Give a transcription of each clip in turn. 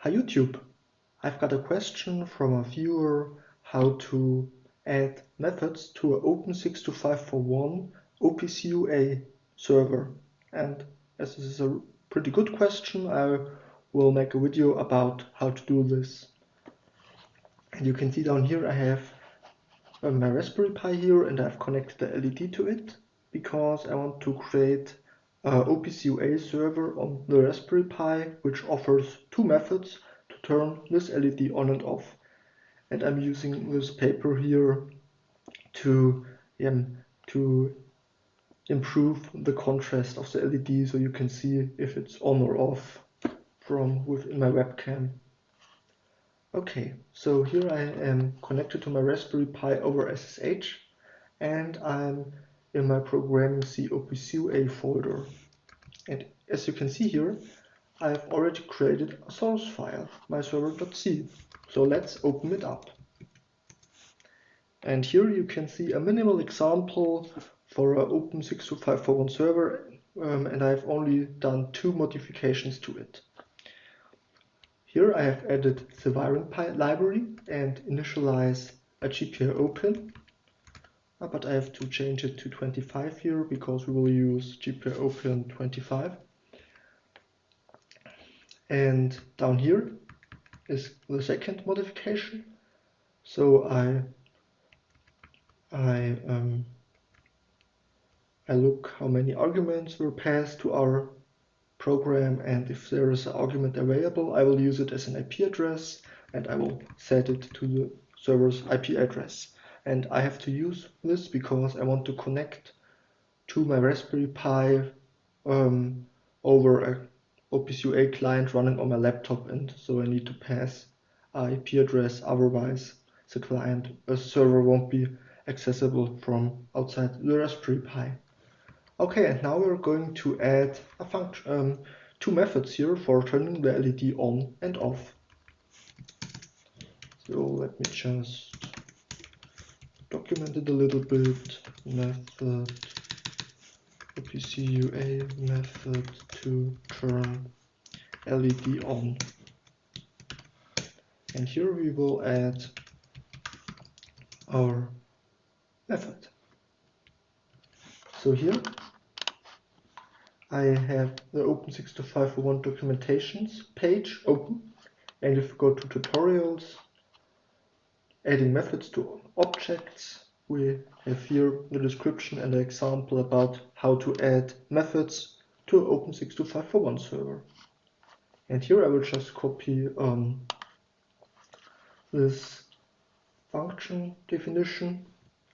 Hi YouTube, I've got a question from a viewer how to add methods to an Open62541 OPC UA server. And as this is a pretty good question, I will make a video about how to do this. And you can see down here I have my Raspberry Pi here, and I've connected the LED to it because I want to create an OPC UA server on the Raspberry Pi which offers two methods to turn this LED on and off. And I'm using this paper here to improve the contrast of the LED so you can see if it's on or off from within my webcam. Okay, so here I am connected to my Raspberry Pi over SSH, and I'm in my programming C OPC UA folder. And as you can see here, I've already created a source file, myserver.c. So let's open it up. And here you can see a minimal example for an Open62541 server, and I've only done two modifications to it. Here I have added the wiringPi library and initialize a GPIO open, but I have to change it to 25 here because we will use GPIO open 25. And down here is the second modification. So I look how many arguments were passed to our program, and if there is an argument available, I will use it as an IP address and I will set it to the server's IP address. And I have to use this because I want to connect to my Raspberry Pi over a OPC UA client running on my laptop, and so I need to pass an IP address, otherwise the server won't be accessible from outside the Raspberry Pi. Okay, and now we're going to add a function, two methods here for turning the LED on and off. So let me just document it a little bit. Method OPC UA method to turn LED on. And here we will add our method. So here I have the Open62541 documentations page open, and if we go to tutorials, adding methods to objects, we have here the description and an example about how to add methods to an Open62541 server. And here I will just copy this function definition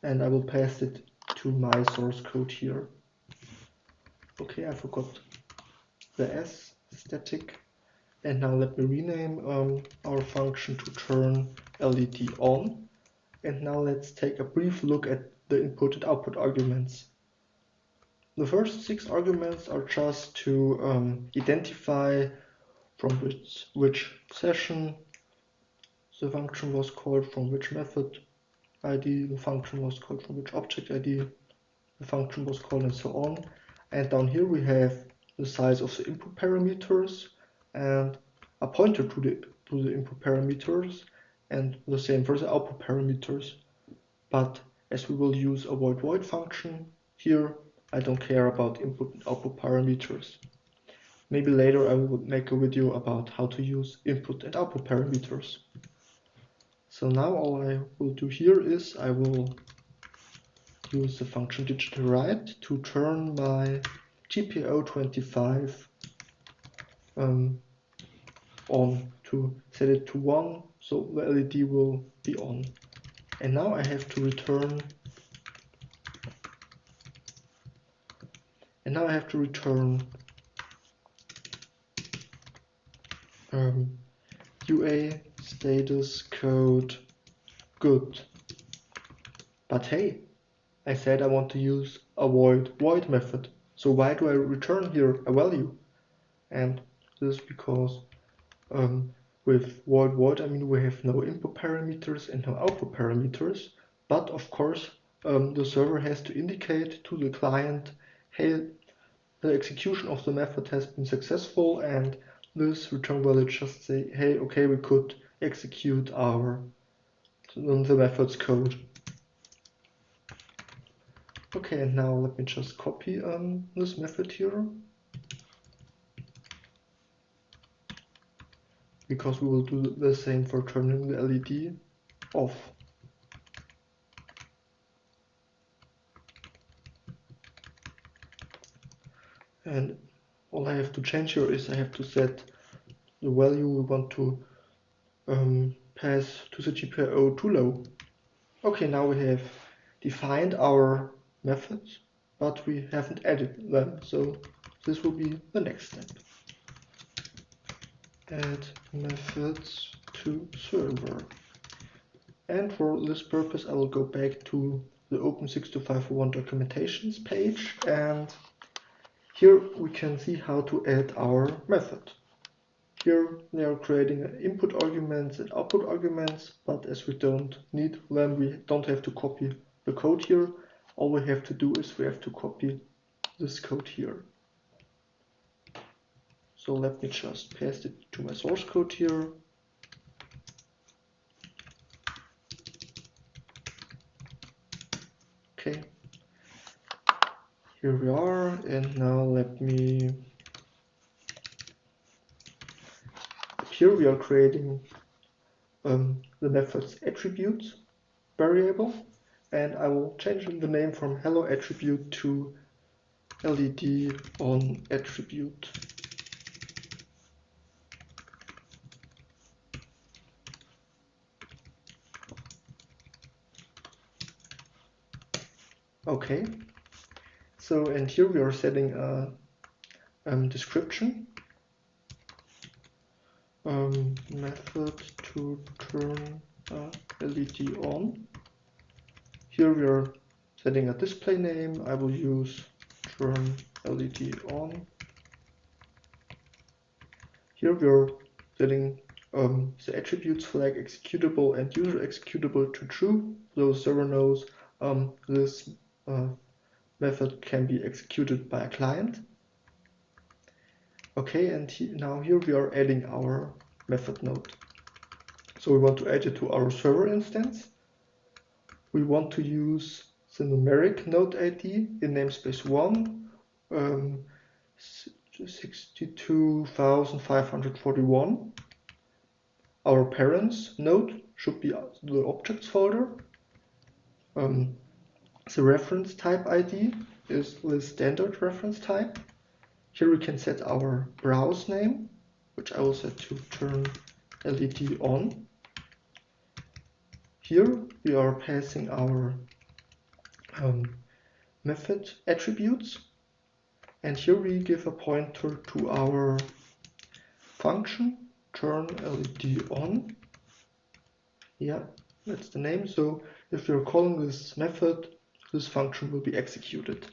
and I will paste it to my source code here. Okay, I forgot the S static. And now let me rename our function to turn LED on. And now let's take a brief look at the input and output arguments. The first 6 arguments are just to identify from which session the function was called, from which method ID the function was called, from which object ID the function was called, and so on. And down here we have the size of the input parameters and a pointer to the input parameters, and the same for the output parameters. But as we will use a void function here, I don't care about input and output parameters. Maybe later I will make a video about how to use input and output parameters. So now all I will do here is I will use the function digitalWrite to turn my GPIO 25 on, to set it to 1, so the LED will be on. And now I have to return UA status code good. But hey, I said I want to use a void method, so why do I return here a value? And this is because with void I mean we have no input parameters and no output parameters, but of course the server has to indicate to the client, hey, the execution of the method has been successful and this return value just say, hey, okay, we could execute the method's code. Okay, and now let me just copy this method here, because we will do the same for turning the LED off. And all I have to change here is I have to set the value we want to pass to the GPIO to low. Okay, now we have defined our methods, but we haven't added them, so this will be the next step. Add methods to server. And for this purpose I will go back to the Open62541 documentations page, and here we can see how to add our method. Here they are creating input arguments and output arguments, but as we don't need them, we don't have to copy the code here. All we have to do is we have to copy this code here. So let me just paste it to my source code here. Okay, here we are, and now let me... Here we are creating the method's attributes variable, and I will change the name from hello attribute to LED on attribute. Okay, so and here we are setting a description. Method to turn LED on. Here we are setting a display name. I will use turn LED on. Here we are setting the attributes flag executable and user executable to true, so the server knows this method can be executed by a client. Okay, and now here we are adding our method node. So we want to add it to our server instance. We want to use the numeric node ID in namespace 1, 62,541. Our parents node should be the objects folder. The reference type ID is the standard reference type. Here we can set our browse name, which I will set to turn LED on. Here we are passing our method attributes, and here we give a pointer to our function turn LED on. Yeah, that's the name. So if we are calling this method, this function will be executed.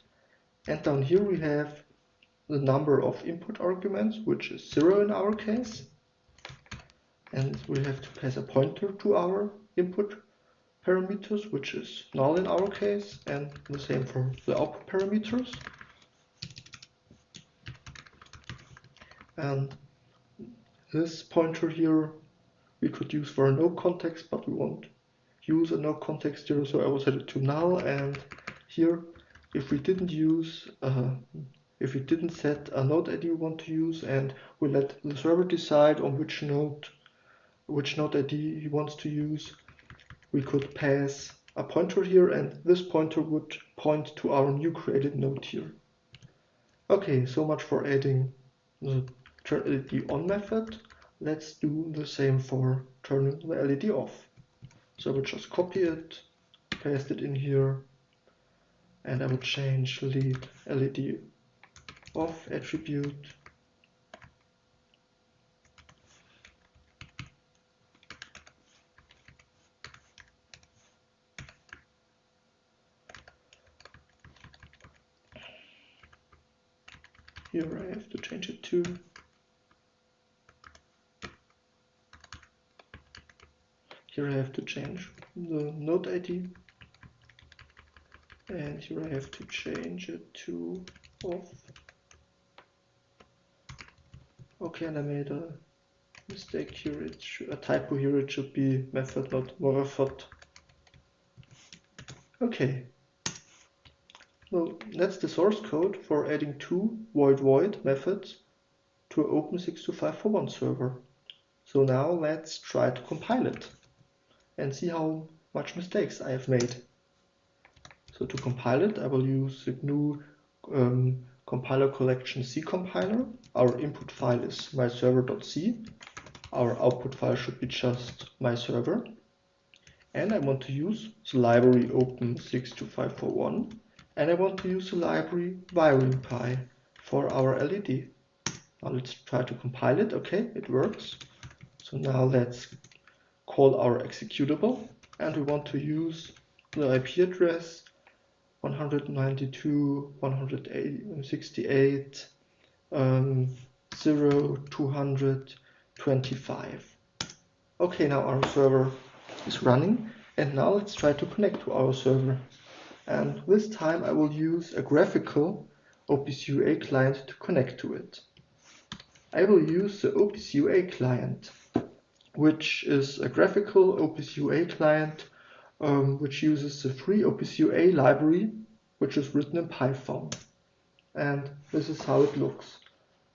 And down here we have the number of input arguments, which is 0 in our case, and we have to pass a pointer to our input parameters, which is null in our case, and the same for the output parameters. And this pointer here we could use for a no context, but we won't use a no context here, so I will set it to null. And here, if we didn't set a node ID we want to use, and we let the server decide on which node ID he wants to use, we could pass a pointer here, and this pointer would point to our new created node here. Okay, so much for adding the turn LED on method. Let's do the same for turning the LED off. So I will just copy it, paste it in here, and I will change lead LED off attribute. Here I have to change it to here I have to change the node ID, and here I have to change it to off. Okay, and I made a mistake here. A typo here. It should be method, not method. Okay. Well, that's the source code for adding two void methods to an Open62541 server. So now let's try to compile it and see how much mistakes I have made. So to compile it, I will use the GNU compiler collection C compiler. Our input file is myserver.c. Our output file should be just myserver. And I want to use the library Open62541. And I want to use the library wiringPi for our LED. Now let's try to compile it. Okay, it works. So now let's call our executable. And we want to use the IP address 192.168.0.225. Okay, now our server is running. And now let's try to connect to our server. And this time I will use a graphical OPC UA client to connect to it. I will use the OPC UA client, which is a graphical OPC UA client which uses the free OPC UA library, which is written in Python. And this is how it looks.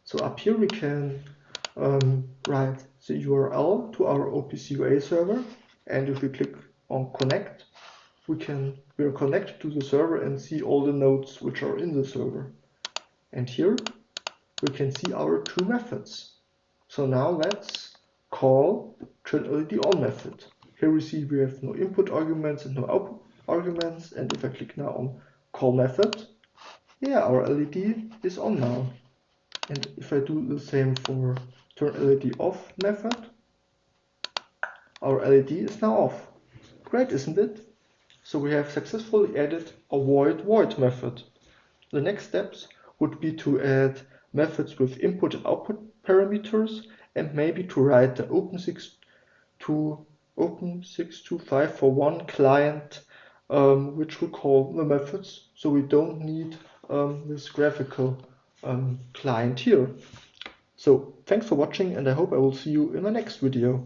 So up here we can write the URL to our OPC UA server, and if we click on connect, we are connected to the server and see all the nodes which are in the server. And here we can see our two methods. So now let's call LED_on method. Here we see we have no input arguments and no output arguments. And if I click now on call method, yeah, our LED is on now. And if I do the same for turn LED off method, our LED is now off. Great, isn't it? So we have successfully added a void method. The next steps would be to add methods with input and output parameters, and maybe to write the Open62541 client, which will call the methods, so we don't need this graphical client here. So thanks for watching, and I hope I will see you in my next video.